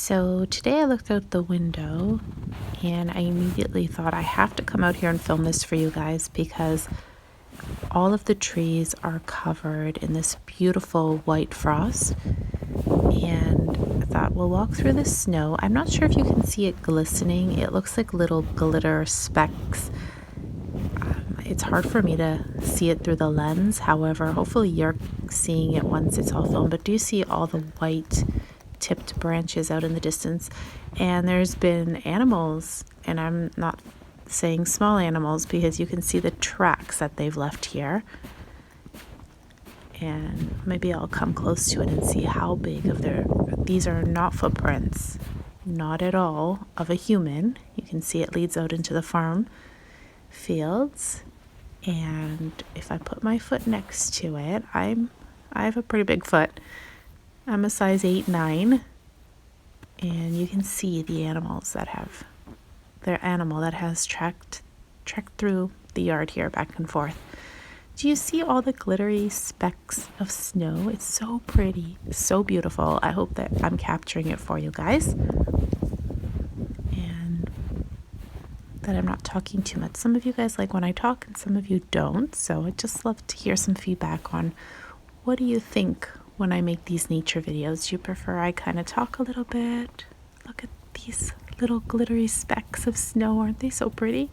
So today I looked out the window and I immediately thought I have to come out here and film this for you guys because all of the trees are covered in this beautiful white frost. And I thought we'll walk through the snow. I'm not sure if you can see it glistening. It looks like little glitter specks. It's hard for me to see it through the lens. However, hopefully you're seeing it once it's all filmed. But do you see all the white tipped branches out in the distance? And there's been animals, and I'm not saying small animals because you can see the tracks that they've left here. And maybe I'll come close to it and see how big of these are not footprints, not at all, of a human. You can see it leads out into the farm fields. And if I put my foot next to it, I have a pretty big foot. I'm a size 8-9, and you can see the animals that have their animal that has trekked through the yard here back and forth. Do you see all the glittery specks of snow? It's so pretty, so beautiful. I hope that I'm capturing it for you guys, and that I'm not talking too much. Some of you guys like when I talk and some of you don't, so I'd just love to hear some feedback on what do you think when I make these nature videos. Do you prefer I kind of talk a little bit? Look at these little glittery specks of snow. Aren't they so pretty?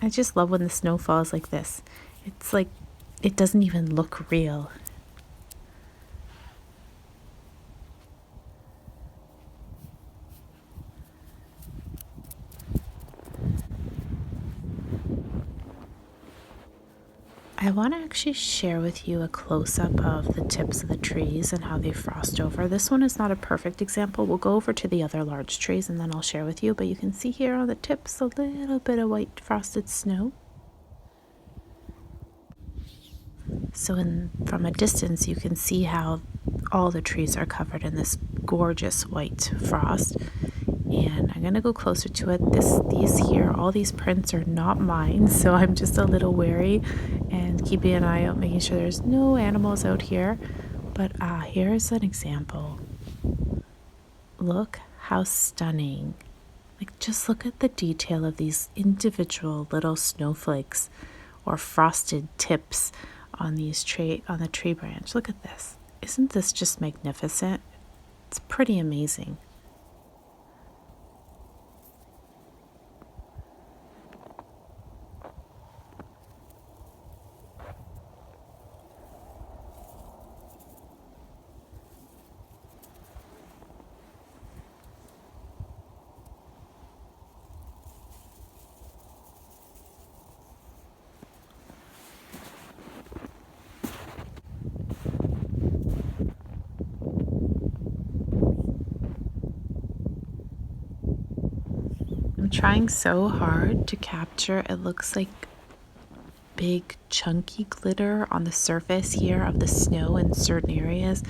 I just love when the snow falls like this. It's like it doesn't even look real. I want to actually share with you a close-up of the tips of the trees and how they frost over. This one is not a perfect example. We'll go over to the other large trees and then I'll share with you. But you can see here on the tips a little bit of white frosted snow. So from a distance, you can see how all the trees are covered in this gorgeous white frost. And I'm going to go closer to it. These here, all these prints are not mine, so I'm just a little wary and keeping an eye out, making sure there's no animals out here. But here's an example. Look how stunning. Like, just look at the detail of these individual little snowflakes or frosted tips on the tree branch. Look at this. Isn't this just magnificent? It's pretty amazing. I'm trying so hard to capture, it looks like big chunky glitter on the surface here of the snow in certain areas,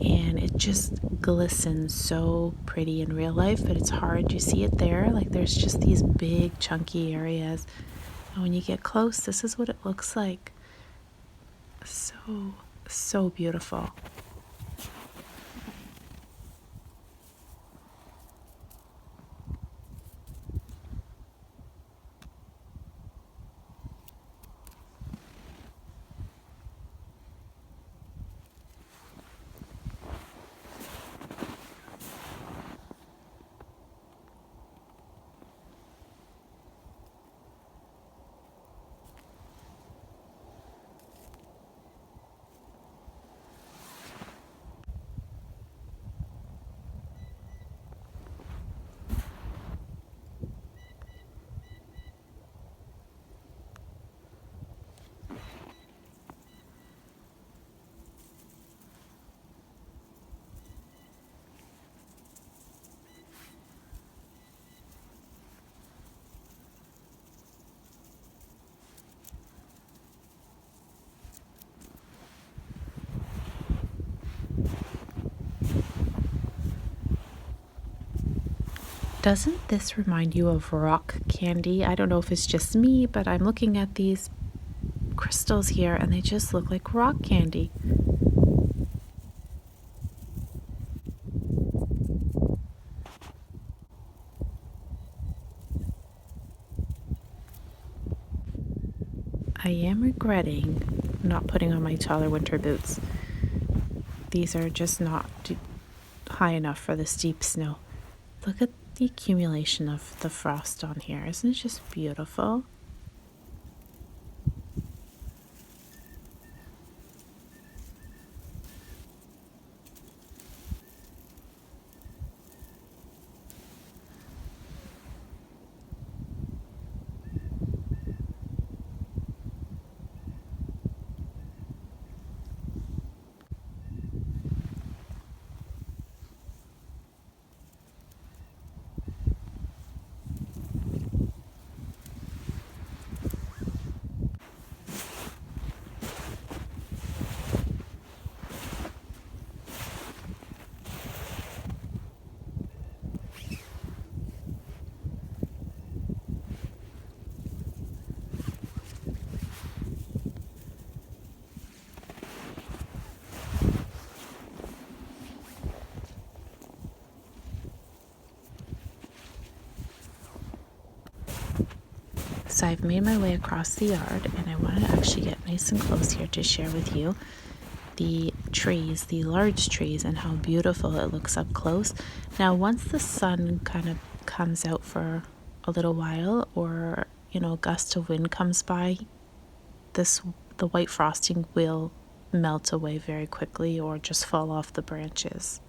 and it just glistens so pretty in real life, but it's hard. You see it there? Like, there's just these big chunky areas, and when you get close, this is what it looks like. So beautiful. Doesn't this remind you of rock candy? I don't know if it's just me, but I'm looking at these crystals here and they just look like rock candy. I am regretting not putting on my taller winter boots. These are just not high enough for the steep snow. Look at the accumulation of the frost on here. Isn't it just beautiful? So I've made my way across the yard, and I want to actually get nice and close here to share with you the trees, the large trees, and how beautiful it looks up close. Now, once the sun kind of comes out for a little while, or a gust of wind comes by, the white frosting will melt away very quickly or just fall off the branches.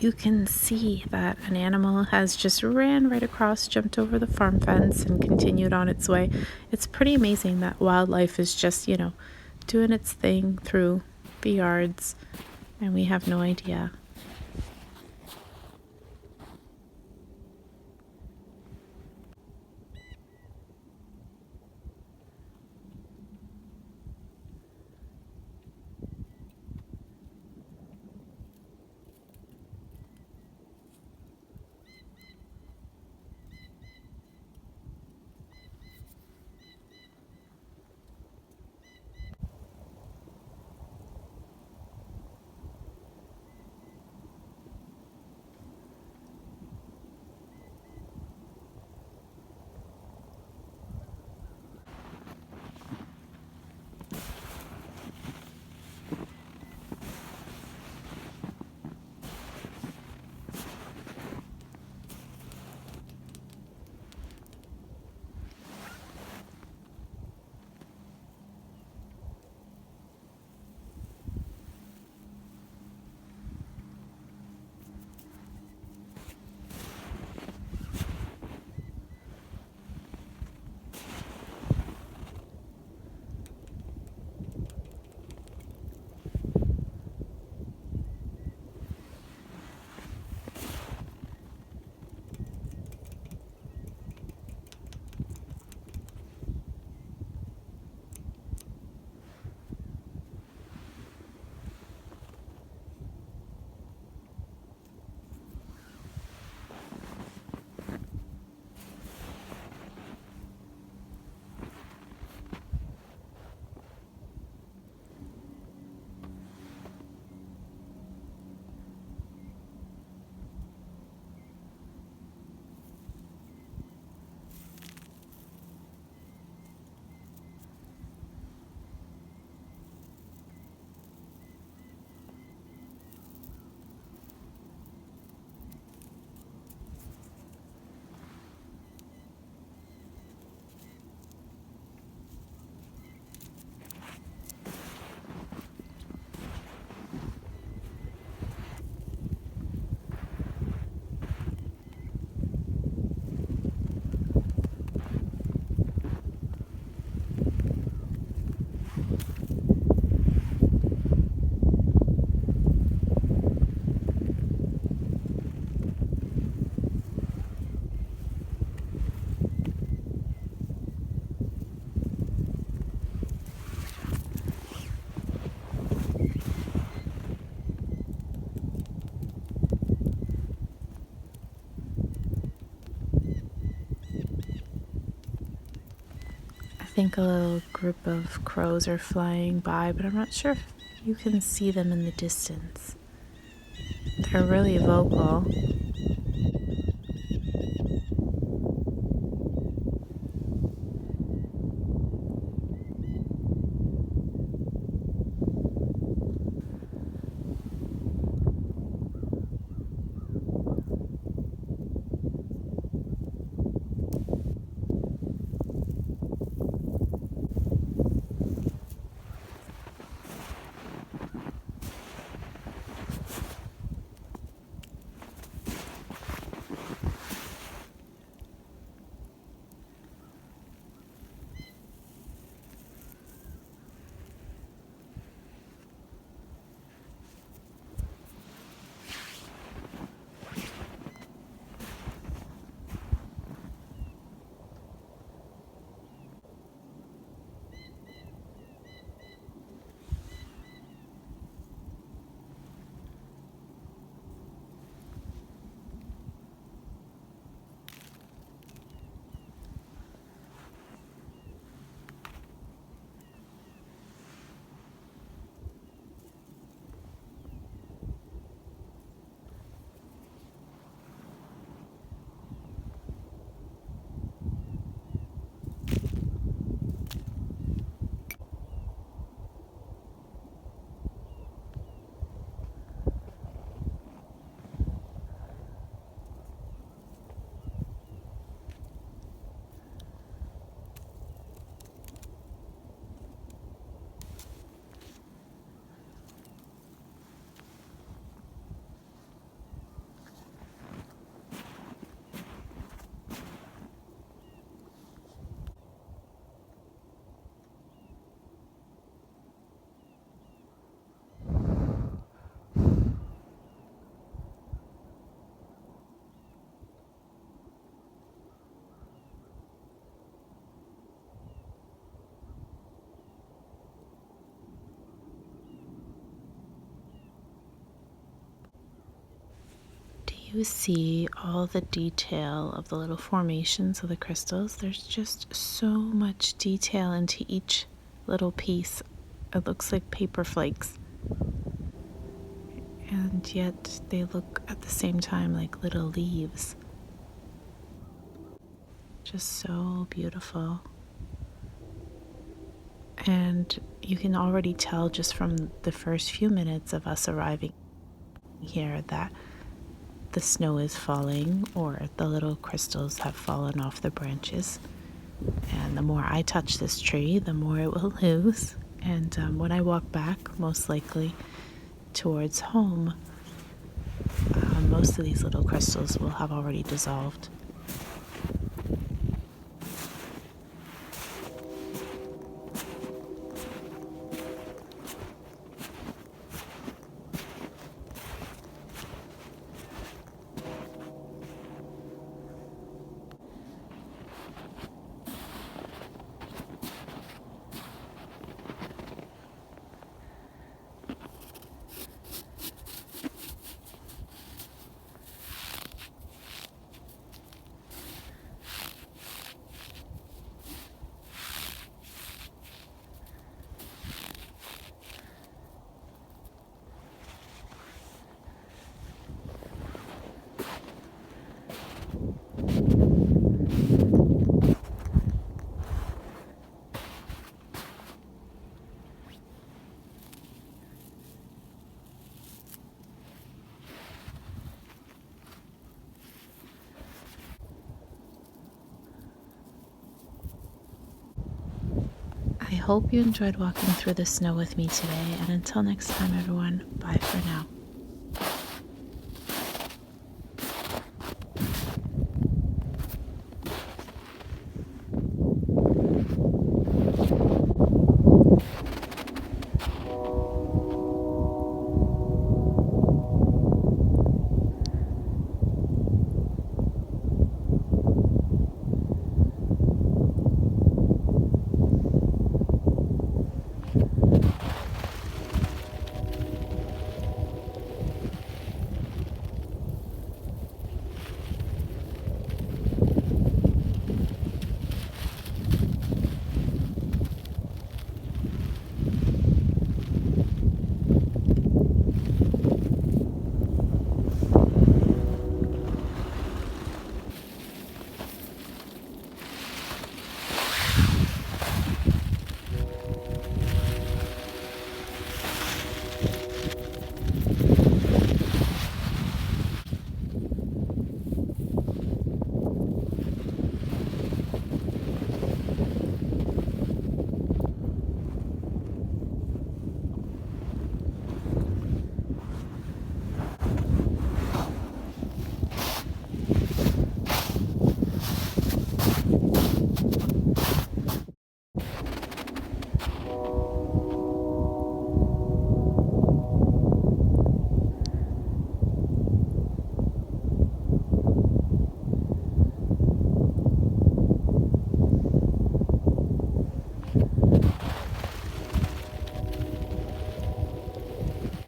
You can see that an animal has just ran right across, jumped over the farm fence, and continued on its way. It's pretty amazing that wildlife is just, doing its thing through the yards, and we have no idea. think a little group of crows are flying by, but I'm not sure if you can see them in the distance. They're really vocal. You see all the detail of the little formations of the crystals. There's just so much detail into each little piece. It looks like paper flakes. And yet they look at the same time like little leaves. Just so beautiful. And you can already tell just from the first few minutes of us arriving here that the snow is falling, or the little crystals have fallen off the branches. And the more I touch this tree, the more it will lose. And when I walk back, most likely towards home, most of these little crystals will have already dissolved. I hope you enjoyed walking through the snow with me today, and until next time, everyone, bye for now.